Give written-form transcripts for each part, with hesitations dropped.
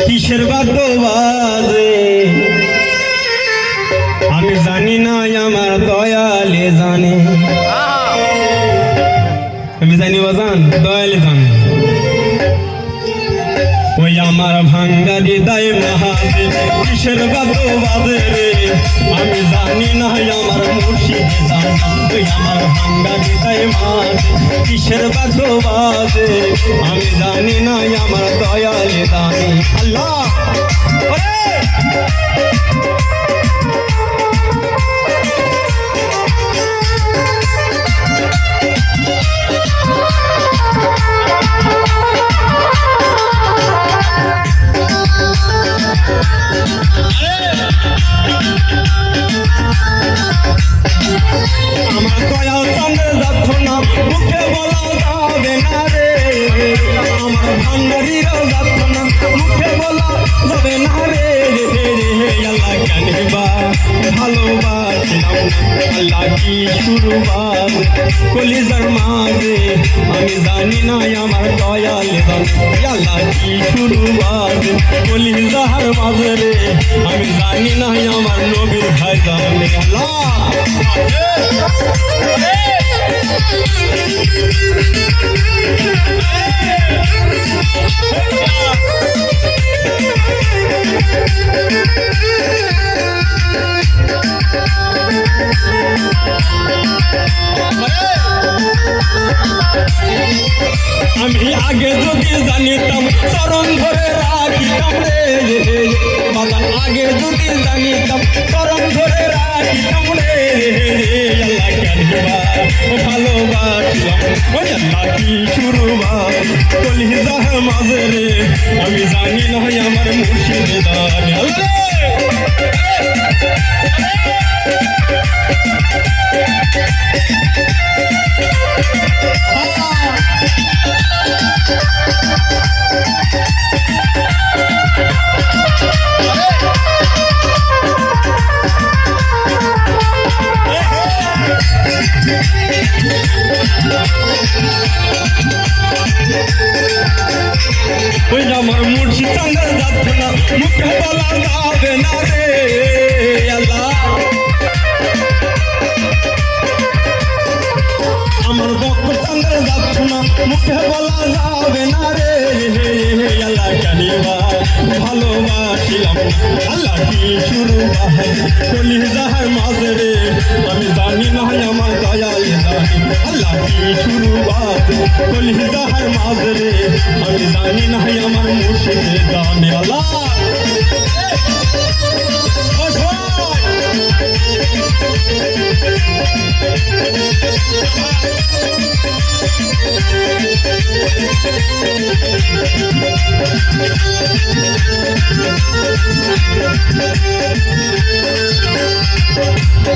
কিসের বাদ্য বাজে আমি জানি না আমার দয়ালে জানে আমি জানি বাজান দয়ালে জানে ওই আমার ভাঙ্গা হৃদয় মহাদেব কিসের বাদ্য বাজে রে আমি জানি না আমার মুর্শিদ জানে ওই আমার ভাঙ্গা হৃদয় মহাদেব কিসের বাদ্য বাজে আমি জানি না আমার দয়ালে জানে আল্লাহ আমার দয়াল চন্দ্র যাচ্ছ না মুখে বলা যাবে না রে আমার ভান্ডারিরাও যাচ্ছ না মুখে বলা যাবে না রে আল্লাহ কেন বা ভালোবাসলাম আল্লাহ কি শুরুবাদ কলিজার মাঝে আমি জানি না আমার দয়াল আল্লাহ কি শুরুবাদ কলিজার মাঝে রে আমি জানি না আমার নবীর ভাই জানে আল্লাহ আমি আগে যদি জানিতাম চরণ ধরে রাখিতাম রে বাগান আগে যদি জানিতাম চরণ ধরে রাখিতাম রে আল্লাহ কেনবা ভালোবাসলাম ওই আল্লাহ কি শুরুবাদ কলিজার মাঝে রে আমি জানি না আমার মুর্শিদ জানে আল্লাহ ওই আমার মুর্শিদ চন্দ্র যাচ্ছ না মুখে বলা যাবে না রে আল্লাহ আমার বক্ষ চন্দ্র যাচ্ছ না মুখে বলা যাবে না রে আল্লাহ জানিবা ভালোবাসিলাম আল্লাহ কি শুরু কলিজার মাঝে রে আমি জানি না আমার দয়াল জানি আল্লাহ কি শুরুবাত কলিজার মাঝে রে আমি জানি না আমার মুর্শিদ জানে আল্লাহ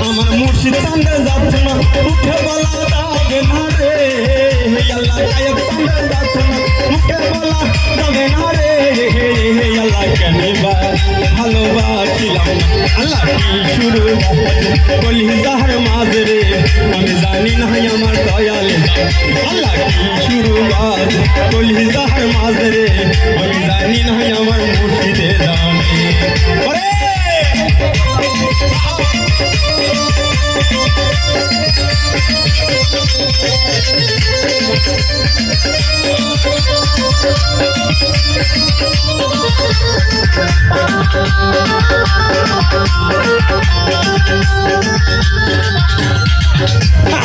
আমার মুর্শিদ চন্দ্র যাচ্ছ না মুখে বলা যাবে না রে আল্লাহ গায়ক চন্দ্র যাচ্ছ না মুখে বলা যাবে না রে আল্লাহ কেন বা ভালোবাসিলাম আল্লাহ কি শুরু কলিজার মাঝে রে আমি জানি না আমার দয়াল আল্লাহ কি শুরুবাদ কলিজার মাঝে রে আমি জানি না আমার মুর্শিদে জানে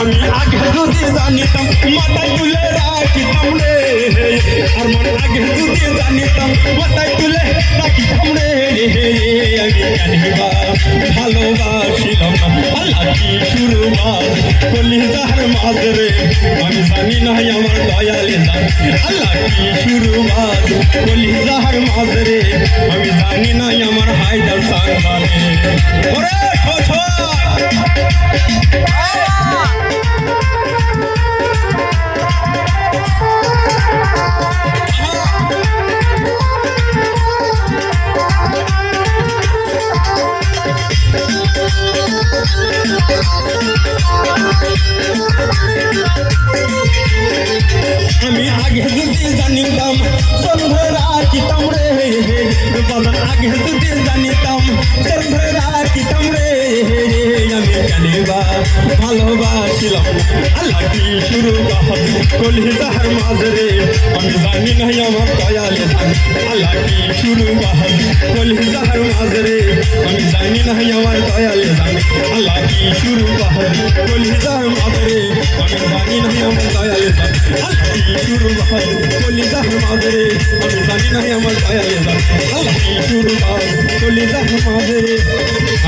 আমি আগে যদি জানিতাম মাথায় তুলে রাখিতাম রে আর মন আগে যদি জানিতাম মাথায় তুলে রাখিতাম রে আমি জানিবা ভালোবাসিলাম আল্লাহ কি শুরুবাদ কলিজার মাঝে রে আমি জানি না আমার দয়ালে জান আল্লাহ কি শুরুবাদ কলিজার মাঝে রে আমি জানি না আমার হায়দার সান জানে ওরে আমি আগে যদি জানিতাম চন্দ্র রাখিতাম রে বাজান আগে যদি জানিতাম তোর ধরে রাখিতাম রে আমি জানি বা ভালোবাসিলাম আল্লাহ কি শুরু কলিজার মাঝরে আমি জানি নাই আমার দয়ালে জান আল্লাহ কি শুরু কলিজার মাঝরে আমি জানি নাই আমার দয়ালে জান আল্লাহ কি শুরু কলিজার মাঝরে আমি জানি নাই আমার দয়ালে জান আল্লাহ কি শুরু কলিজার মাঝরে আমি জানি নাই আমার দয়ালে জান আল্লাহ কি শুরু কলিজার মাঝরে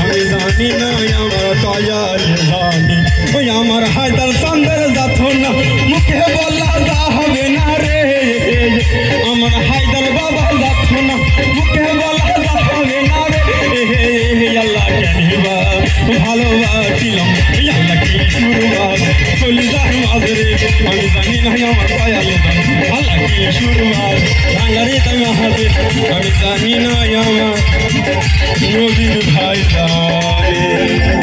আমি জানি নাই আমার দয়ালে জানি ওই আমার হায়দার চাঁদের যাথো না মুখে বলা যাবে না রে আমার হায়দার বাবা যাথো না মুখে বলা যাবে না রে আল্লাহ জানিবা ভালোবাসিলাম আল্লাহ কি শুরুয়াত কলিজার মাঝরে আমি জানি না আমার দয়ালে জান আল্লাহ কি শুরুয়াত আল্লাহরে তুমি হাতে আমি জানি না আমার নবীর ভাই জানে